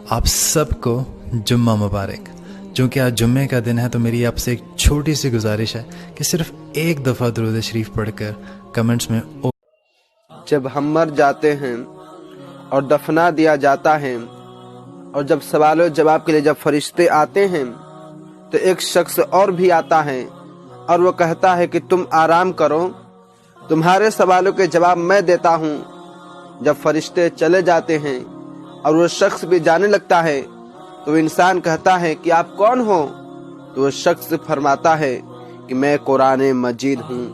آپ سب کو جمعہ مبارک۔ چونکہ آج جمعے کا دن ہے تو میری آپ سے ایک چھوٹی سی گزارش ہے کہ صرف ایک دفعہ درود شریف پڑھ کر کمنٹس میں جب ہم مر جاتے ہیں اور دفنا دیا جاتا ہے اور جب سوال و جواب کے لیے جب فرشتے آتے ہیں تو ایک شخص اور بھی آتا ہے اور وہ کہتا ہے کہ تم آرام کرو، تمہارے سوالوں کے جواب میں دیتا ہوں۔ جب فرشتے چلے جاتے ہیں اور وہ شخص بھی جانے لگتا ہے تو وہ انسان کہتا ہے کہ آپ کون ہو؟ تو وہ شخص فرماتا ہے کہ میں قرآن مجید ہوں۔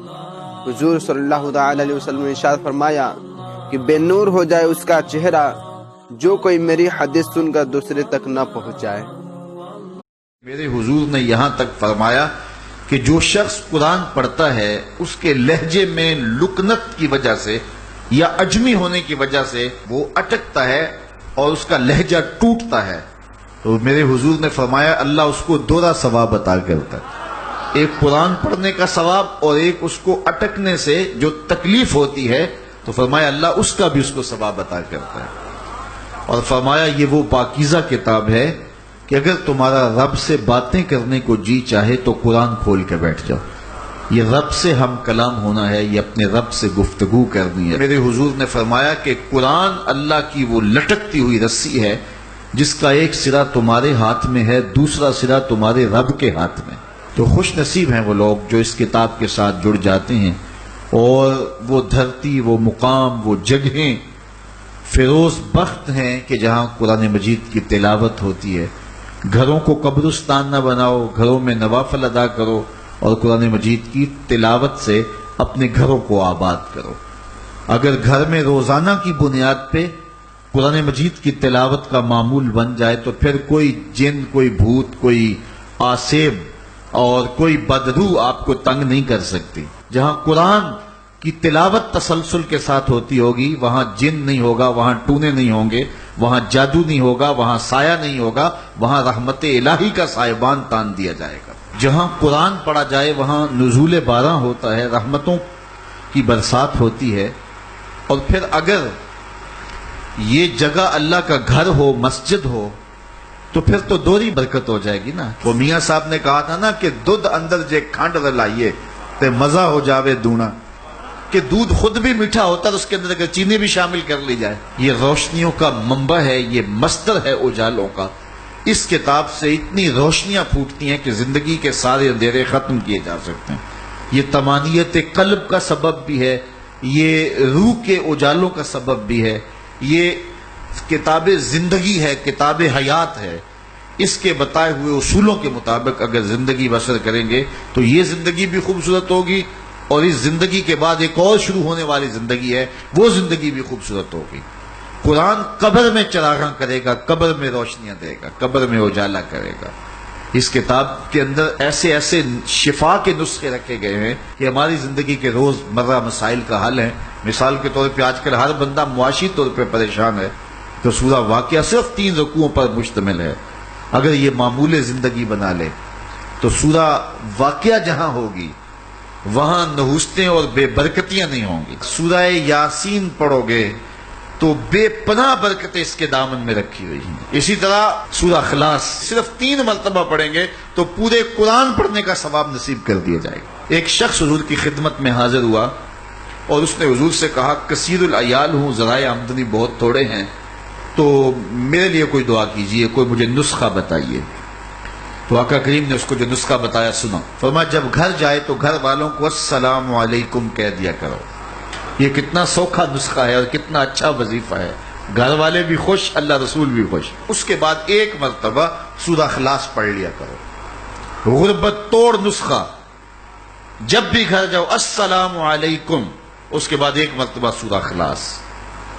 حضور صلی اللہ علیہ وسلم نے ارشاد فرمایا کہ بے نور ہو جائے اس کا چہرہ جو کوئی میری حدیث سن کر دوسرے تک نہ پہنچ جائے۔ میرے حضور نے یہاں تک فرمایا کہ جو شخص قرآن پڑھتا ہے اس کے لہجے میں لکنت کی وجہ سے یا عجمی ہونے کی وجہ سے وہ اٹکتا ہے اور اس کا لہجہ ٹوٹتا ہے، تو میرے حضور نے فرمایا اللہ اس کو دوہرا ثواب عطا کرتا ہے، ایک قرآن پڑھنے کا ثواب اور ایک اس کو اٹکنے سے جو تکلیف ہوتی ہے، تو فرمایا اللہ اس کا بھی اس کو ثواب عطا کرتا ہے۔ اور فرمایا یہ وہ پاکیزہ کتاب ہے کہ اگر تمہارا رب سے باتیں کرنے کو جی چاہے تو قرآن کھول کے بیٹھ جاؤ، یہ رب سے ہم کلام ہونا ہے، یہ اپنے رب سے گفتگو کرنی ہے۔ میرے حضور نے فرمایا کہ قرآن اللہ کی وہ لٹکتی ہوئی رسی ہے جس کا ایک سرا تمہارے ہاتھ میں ہے، دوسرا سرا تمہارے رب کے ہاتھ میں۔ تو خوش نصیب ہیں وہ لوگ جو اس کتاب کے ساتھ جڑ جاتے ہیں اور وہ دھرتی، وہ مقام، وہ جگہیں فیروز بخت ہیں کہ جہاں قرآن مجید کی تلاوت ہوتی ہے۔ گھروں کو قبرستان نہ بناؤ، گھروں میں نوافل ادا کرو اور قرآن مجید کی تلاوت سے اپنے گھروں کو آباد کرو۔ اگر گھر میں روزانہ کی بنیاد پہ قرآن مجید کی تلاوت کا معمول بن جائے تو پھر کوئی جن، کوئی بھوت، کوئی آسیب اور کوئی بدروح آپ کو تنگ نہیں کر سکتی۔ جہاں قرآن کی تلاوت تسلسل کے ساتھ ہوتی ہوگی وہاں جن نہیں ہوگا، وہاں ٹونے نہیں ہوں گے، وہاں جادو نہیں ہوگا، وہاں سایہ نہیں ہوگا، وہاں رحمت الہی کا سائبان تان دیا جائے گا۔ جہاں قرآن پڑھا جائے وہاں نزول باران ہوتا ہے، رحمتوں کی برسات ہوتی ہے۔ اور پھر اگر یہ جگہ اللہ کا گھر ہو، مسجد ہو، تو پھر تو دوہری برکت ہو جائے گی نا۔ وہ میاں صاحب نے کہا تھا نا کہ دودھ اندر جے کھانڈ رلائیے تے مزہ ہو جاوے دونا، کہ دودھ خود بھی میٹھا ہوتا ہے تو اس کے اندر اگر چینی بھی شامل کر لی جائے۔ یہ روشنیوں کا منبع ہے، یہ مصدر ہے اجالوں کا۔ اس کتاب سے اتنی روشنیاں پھوٹتی ہیں کہ زندگی کے سارے اندھیرے ختم کیے جا سکتے ہیں۔ یہ طمانیت قلب کا سبب بھی ہے، یہ روح کے اجالوں کا سبب بھی ہے، یہ کتاب زندگی ہے، کتاب حیات ہے۔ اس کے بتائے ہوئے اصولوں کے مطابق اگر زندگی بسر کریں گے تو یہ زندگی بھی خوبصورت ہوگی، اور اس زندگی کے بعد ایک اور شروع ہونے والی زندگی ہے، وہ زندگی بھی خوبصورت ہوگی۔ قرآن قبر میں چراغاں کرے گا، قبر میں روشنیاں دے گا، قبر میں اجالا کرے گا۔ اس کتاب کے اندر ایسے ایسے شفا کے نسخے رکھے گئے ہیں کہ ہماری زندگی کے روز مرہ مسائل کا حل ہے۔ مثال کے طور پہ آج کل ہر بندہ معاشی طور پہ پریشان ہے تو سورہ واقعہ صرف 3 رکوعوں پر مشتمل ہے۔ اگر یہ معمول زندگی بنا لے تو سورہ واقعہ جہاں ہوگی وہاں نحوستیں اور بے برکتیاں نہیں ہوں گی۔ سورہ یاسین پڑھو گے تو بے پناہ برکتیں اس کے دامن میں رکھی ہوئی ہیں۔ اسی طرح سورہ اخلاص صرف 3 مرتبہ پڑھیں گے تو پورے قرآن پڑھنے کا ثواب نصیب کر دیا جائے گا۔ ایک شخص حضور کی خدمت میں حاضر ہوا اور اس نے حضور سے کہا کثیر العیال ہوں، ذرائع آمدنی بہت تھوڑے ہیں، تو میرے لیے کوئی دعا کیجئے، کوئی مجھے نسخہ بتائیے۔ تو آقا کریم نے اس کو جو نسخہ بتایا سنا، فرمایا جب گھر جائے تو گھر والوں کو السلام علیکم کہہ دیا کرو۔ یہ کتنا سوکھا نسخہ ہے اور کتنا اچھا وظیفہ ہے، گھر والے بھی خوش، اللہ رسول بھی خوش۔ اس کے بعد 1 مرتبہ سورہ اخلاص پڑھ لیا کرو، غربت توڑ نسخہ۔ جب بھی گھر جاؤ السلام علیکم، اس کے بعد 1 مرتبہ سورہ اخلاص۔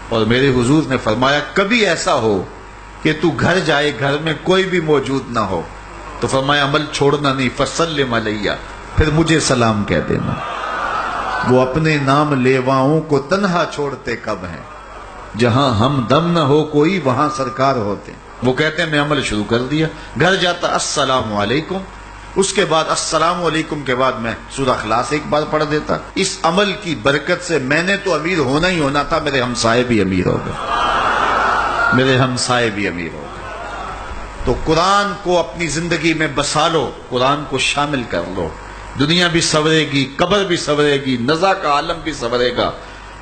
اور میرے حضور نے فرمایا کبھی ایسا ہو کہ تو گھر جائے، گھر میں کوئی بھی موجود نہ ہو، تو فرمایا عمل چھوڑنا نہیں، فسلم علیہ، پھر مجھے سلام کہہ دینا۔ وہ اپنے نام لیواؤں کو تنہا چھوڑتے کب ہیں، جہاں ہم دم نہ ہو کوئی وہاں سرکار ہوتے۔ وہ کہتے ہیں میں عمل شروع کر دیا، گھر جاتا السلام علیکم، اس کے بعد السلام علیکم کے بعد میں سورہ اخلاص 1 بار پڑھ دیتا۔ اس عمل کی برکت سے میں نے تو امیر ہونا ہی ہونا تھا، میرے ہمسائے بھی امیر ہو گئے۔ میرے ہمسائے بھی امیر ہو گئے۔ تو قرآن کو اپنی زندگی میں بسا لو، قرآن کو شامل کر لو، دنیا بھی سنورے گی، قبر بھی سنورے گی، نزا کا عالم بھی سنورے گا،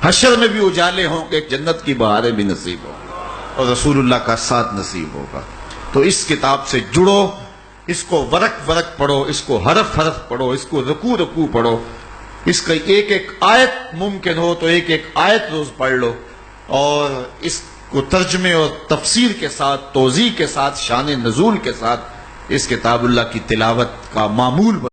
حشر میں بھی اجالے ہوں گے، جنت کی بہاریں بھی نصیب ہوں گی، اور رسول اللہ کا ساتھ نصیب ہوگا۔ تو اس کتاب سے جڑو، اس کو ورق ورق پڑھو، اس کو حرف حرف پڑھو، اس کو رکوع رکوع پڑھو، اس کا ایک ایک آیت ممکن ہو تو ایک ایک آیت روز پڑھ لو، اور اس کو ترجمے اور تفسیر کے ساتھ، توضیح کے ساتھ، شان نزول کے ساتھ اس کتاب اللہ کی تلاوت کا معمول